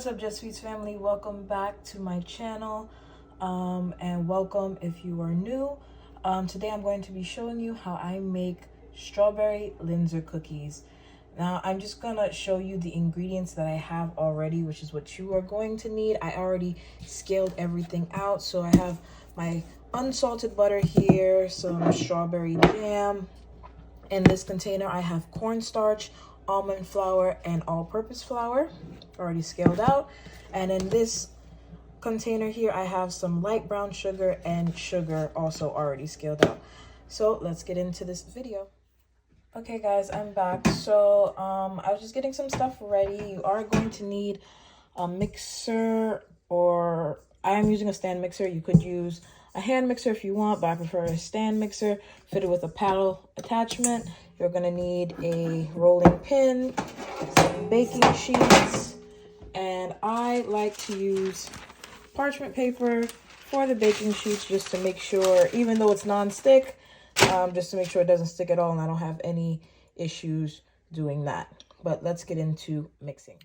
What's up, Juss Sweets family? Welcome back to my channel, and welcome if you are new. Today I'm going to be showing you how I make strawberry Linzer cookies. Now I'm just gonna show you the ingredients that I have already, which is what you are going to need. I already scaled everything out, so I have my unsalted butter here, some strawberry jam. In this container I have cornstarch, almond flour, and all-purpose flour already scaled out. And in this container here I have some light brown sugar and sugar also already scaled out. So let's get into this video. Okay guys, I'm back. So I was just getting some stuff ready. You are going to need a mixer, or I am using a stand mixer. You could use a hand mixer if you want, but I prefer a stand mixer fitted with a paddle attachment. You're gonna need a rolling pin, some baking sheets, and I like to use parchment paper for the baking sheets just to make sure, even though it's non-stick, just to make sure it doesn't stick at all and I don't have any issues doing that. But let's get into mixing.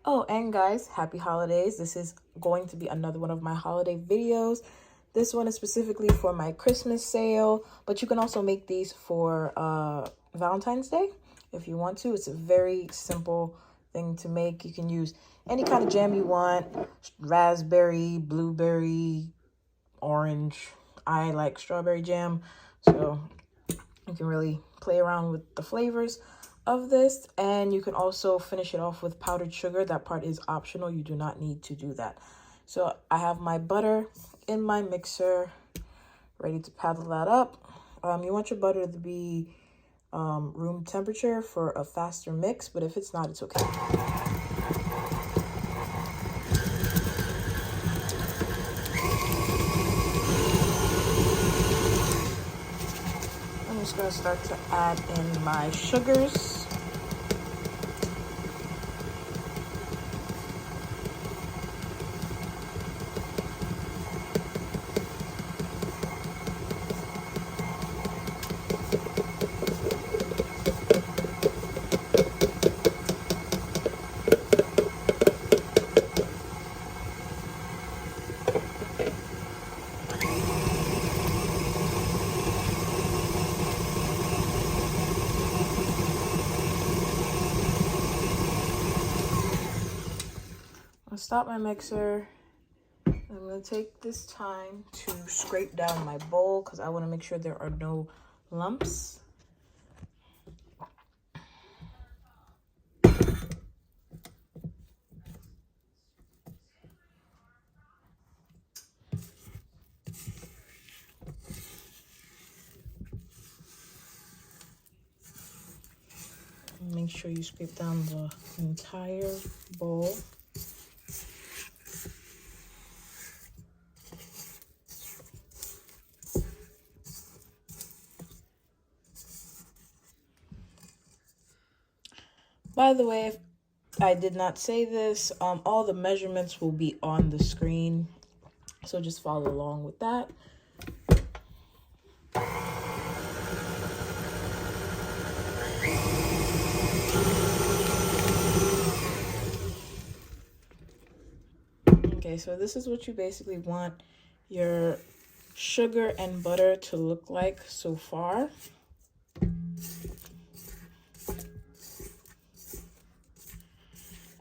Oh, and guys, happy holidays. This is going to be another one of my holiday videos. This one is specifically for my Christmas sale, but you can also make these for Valentine's Day if you want to. It's a very simple thing to make. You can use any kind of jam you want, raspberry, blueberry, orange. I like strawberry jam, so you can really play around with the flavors of this. And you can also finish it off with powdered sugar. That part is optional. You do not need to do that. So I have my butter in my mixer ready to paddle that up. You want your butter to be room temperature for a faster mix, but if it's not, it's okay. I'm just going to start to add in my sugars. I'll stop my mixer. I'm going to take this time to scrape down my bowl because I want to make sure there are no lumps. Make sure you scrape down the entire bowl. By the way, if I did not say this, all the measurements will be on the screen, so just follow along with that. Okay, so this is what you basically want your sugar and butter to look like so far.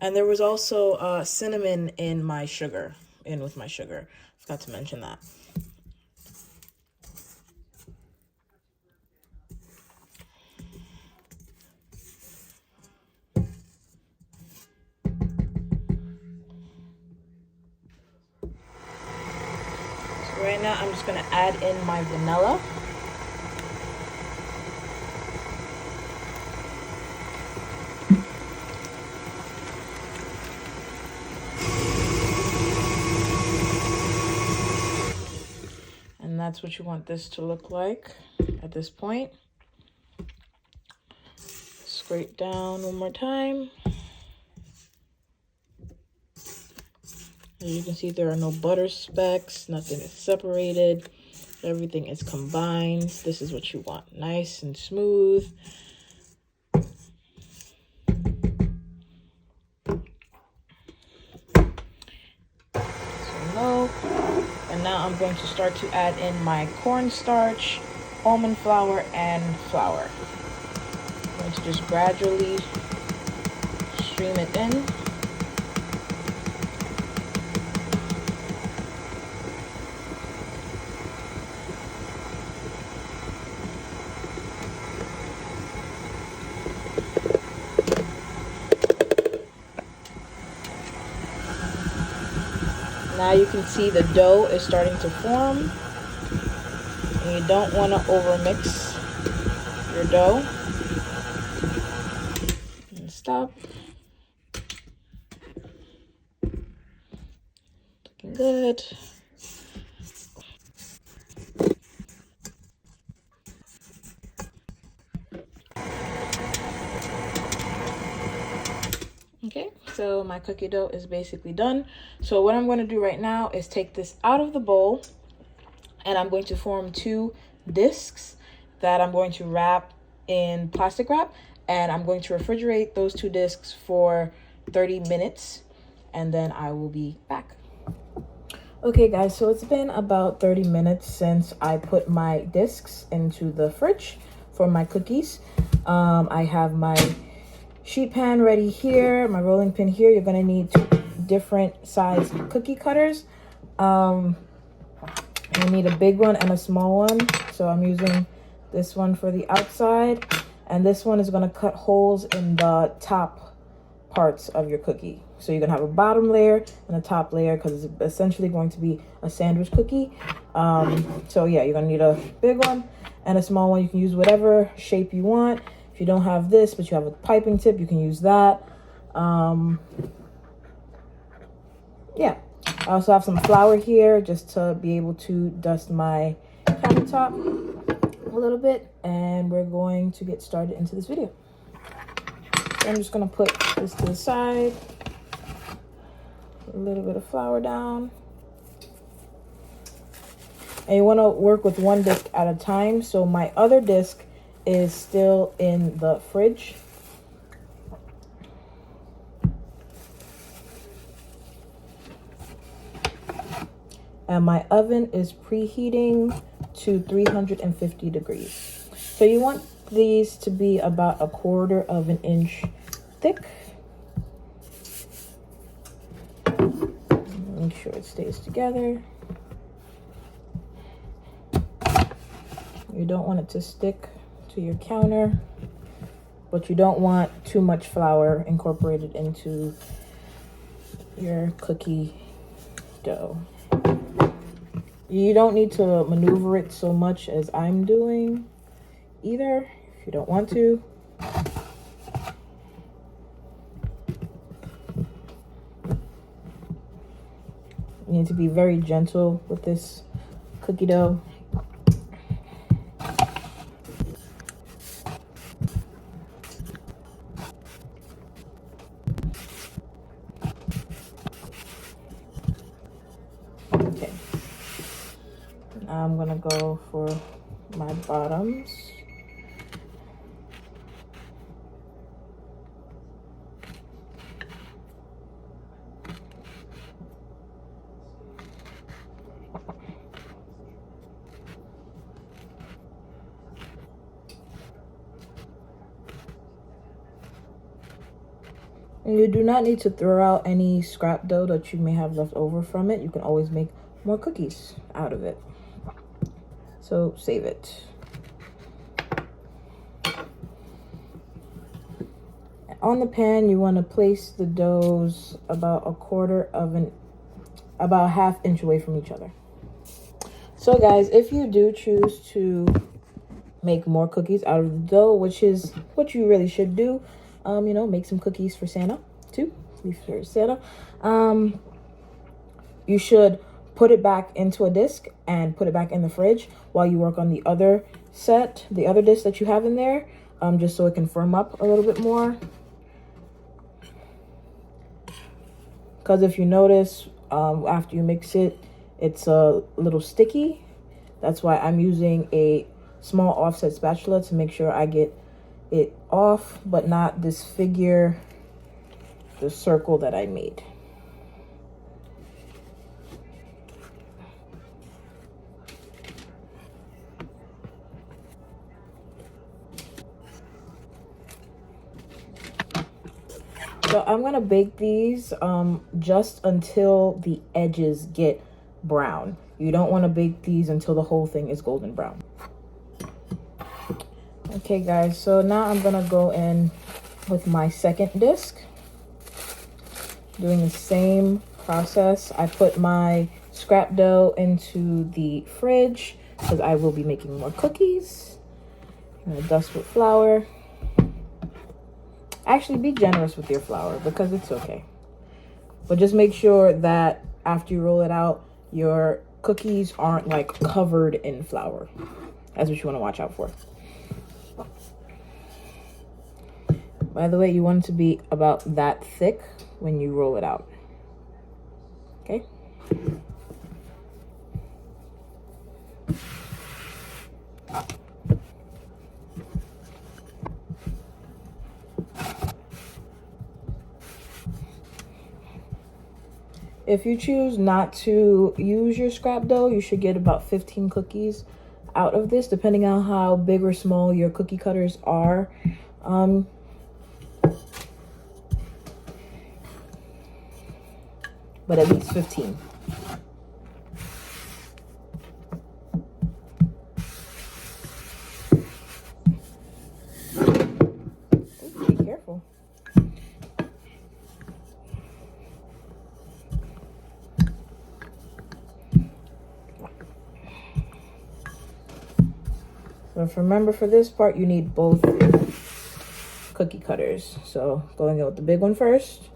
And there was also cinnamon in my sugar, with my sugar. Forgot to mention that. So right now I'm just going to add in my vanilla. And that's what you want this to look like at this point. Scrape down one more time. As you can see, there are no butter specks, nothing is separated. Everything is combined. This is what you want, nice and smooth. low. And now I'm going to start to add in my cornstarch, almond flour, and flour. I'm going to just gradually stream it in. Now you can see the dough is starting to form, and you don't want to overmix your dough. And stop. Looking good. Okay, so my cookie dough is basically done. So what I'm going to do right now is take this out of the bowl, and I'm going to form 2 discs that I'm going to wrap in plastic wrap, and I'm going to refrigerate those 2 discs for 30 minutes, and then I will be back. Okay guys, so it's been about 30 minutes since I put my discs into the fridge for my cookies. I have my sheet pan ready here, my rolling pin here. You're gonna need 2 different size cookie cutters. You need a big one and a small one. So I'm using this one for the outside, and this one is gonna cut holes in the top parts of your cookie. So you're gonna have a bottom layer and a top layer because it's essentially going to be a sandwich cookie. So yeah, you're gonna need a big one and a small one. You can use whatever shape you want. If you don't have this, but you have a piping tip, you can use that. Yeah, I also have some flour here just to be able to dust my countertop a little bit. And we're going to get started into this video. So I'm just gonna put this to the side. A little bit of flour down. And you wanna work with 1 disc at a time. So my other disc is still in the fridge. And my oven is preheating to 350 degrees. So you want these to be about 1/4 of an inch thick. Make sure it stays together. You don't want it to stick to your counter, but you don't want too much flour incorporated into your cookie dough. You don't need to maneuver it so much as I'm doing either, if you don't want to. You need to be very gentle with this cookie dough. Okay, now I'm gonna go for my bottoms. And you do not need to throw out any scrap dough that you may have left over from it. You can always make more cookies out of it. So save it. On the pan, you want to place the doughs about 1/2 inch away from each other. So guys, if you do choose to make more cookies out of the dough, which is what you really should do, you know, make some cookies for Santa too. For Santa, you should put it back into a disc and put it back in the fridge while you work on the other disc that you have in there, just so it can firm up a little bit more. Because if you notice, after you mix it, it's a little sticky. That's why I'm using a small offset spatula to make sure I get it off, but not disfigure the circle that I made. So I'm gonna bake these just until the edges get brown. You don't want to bake these until the whole thing is golden brown. Okay guys, so now I'm gonna go in with my second disc, doing the same process. I put my scrap dough into the fridge because I will be making more cookies. I'm gonna dust with flour. Actually, be generous with your flour because it's okay. But just make sure that after you roll it out, your cookies aren't like covered in flour. That's what you want to watch out for. By the way, you want it to be about that thick when you roll it out. Okay? If you choose not to use your scrap dough, you should get about 15 cookies out of this, depending on how big or small your cookie cutters are. But at least 15. Ooh, be careful. So remember, for this part, you need both cookie cutters. So going in with the big one first.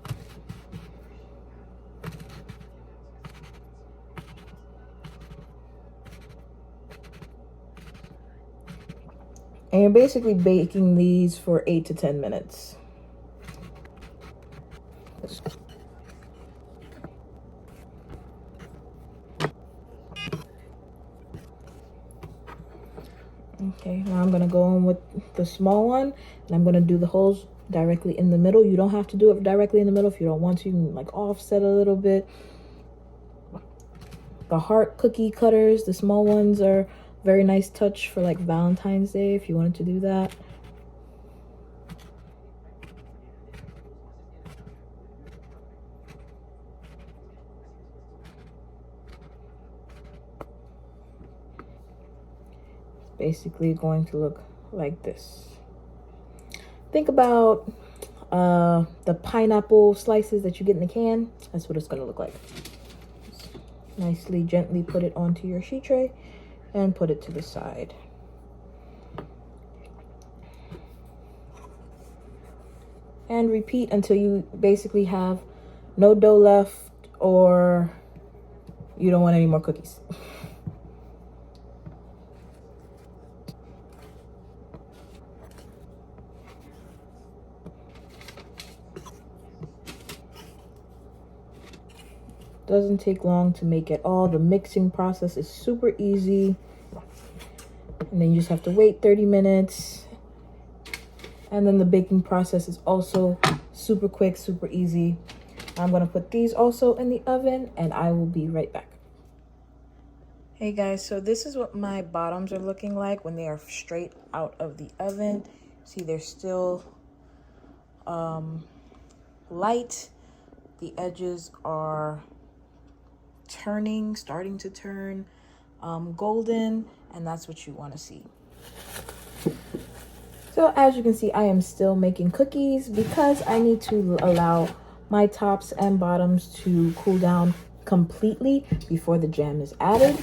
And you're basically baking these for 8 to 10 minutes. Okay, now I'm gonna go in with the small one, and I'm gonna do the holes directly in the middle. You don't have to do it directly in the middle if you don't want to. You can like offset a little bit. The heart cookie cutters, the small ones, are very nice touch for like Valentine's Day if you wanted to do that. It's basically going to look like this. Think about the pineapple slices that you get in the can. That's what it's going to look like. Just nicely, gently put it onto your sheet tray and put it to the side. And repeat until you basically have no dough left or you don't want any more cookies. Doesn't take long to make it all. The mixing process is super easy. And then you just have to wait 30 minutes. And then the baking process is also super quick, super easy. I'm gonna put these also in the oven and I will be right back. Hey guys, so this is what my bottoms are looking like when they are straight out of the oven. See, they're still light. The edges are starting to turn golden, and that's what you want to see. So as you can see, I am still making cookies because I need to allow my tops and bottoms to cool down completely before the jam is added.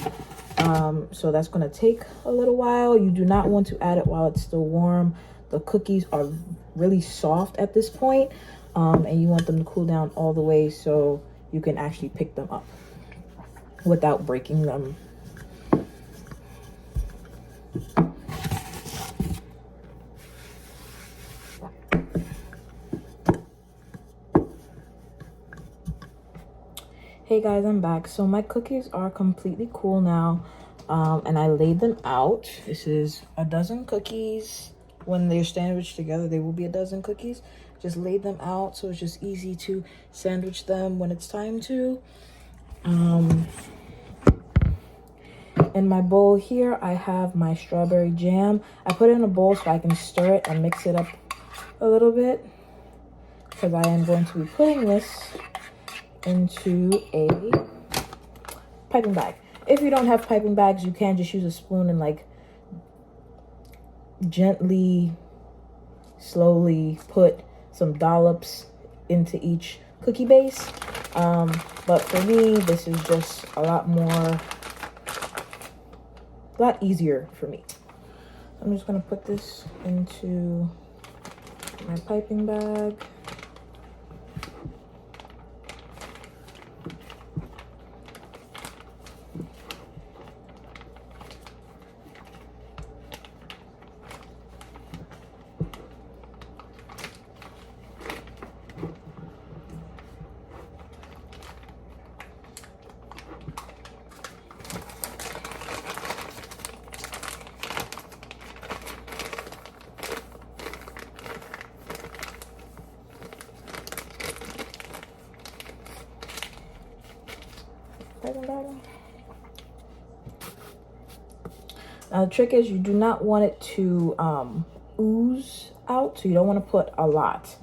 So that's going to take a little while. You do not want to add it while it's still warm. The cookies are really soft at this point, and you want them to cool down all the way so you can actually pick them up without breaking them. Hey guys, I'm back. So my cookies are completely cool now, and I laid them out. This is a dozen cookies. When they're sandwiched together, they will be a dozen cookies. Just laid them out so it's just easy to sandwich them when it's time to. In my bowl here, I have my strawberry jam. I put it in a bowl so I can stir it and mix it up a little bit. because I am going to be putting this into a piping bag. If you don't have piping bags, you can just use a spoon and like gently, slowly put some dollops into each cookie base. But for me, this is just a lot easier for me. I'm just gonna put this into my piping bag. Now the trick is you do not want it to ooze out, so you don't want to put a lot.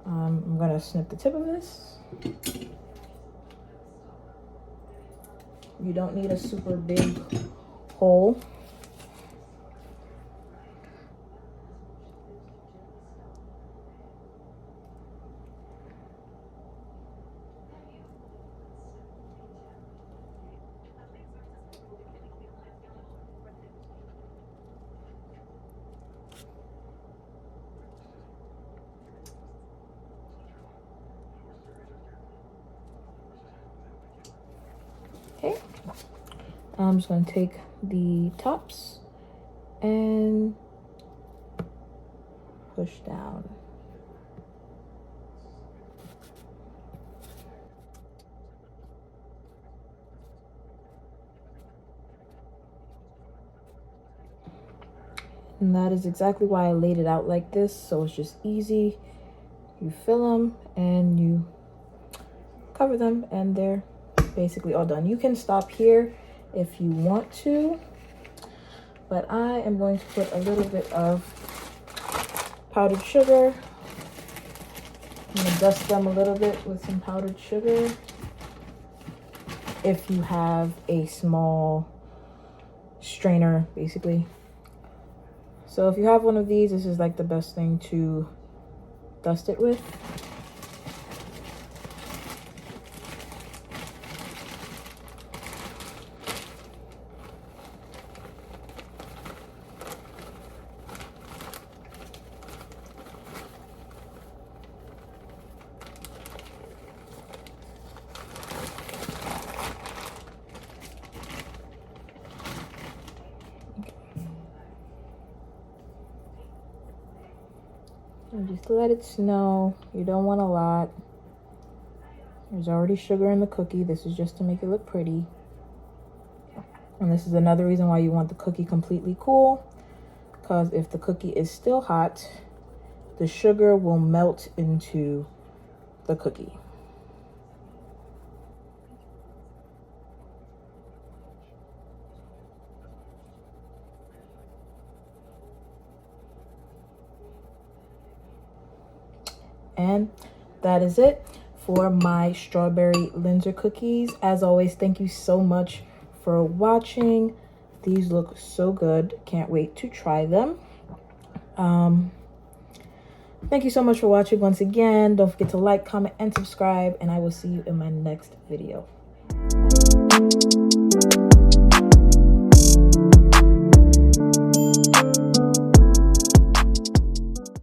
I'm gonna snip the tip of this. You don't need a super big hole. Okay, I'm just going to take the tops and push down. And that is exactly why I laid it out like this, so it's just easy. You fill them and you cover them, and they're basically all done. You can stop here if you want to, but I am going to put a little bit of powdered sugar. I'm going to dust them a little bit with some powdered sugar. If you have a small strainer, basically. So if you have one of these, this is like the best thing to dust it with. And just let it snow. You don't want a lot. There's already sugar in the cookie. This is just to make it look pretty. And this is another reason why you want the cookie completely cool, because if the cookie is still hot, the sugar will melt into the cookie. And that is it for my strawberry Linzer cookies. As always, thank you so much for watching. These look so good. Can't wait to try them. Thank you so much for watching once again. Don't forget to like, comment, and subscribe, and I will see you in my next video. Bye.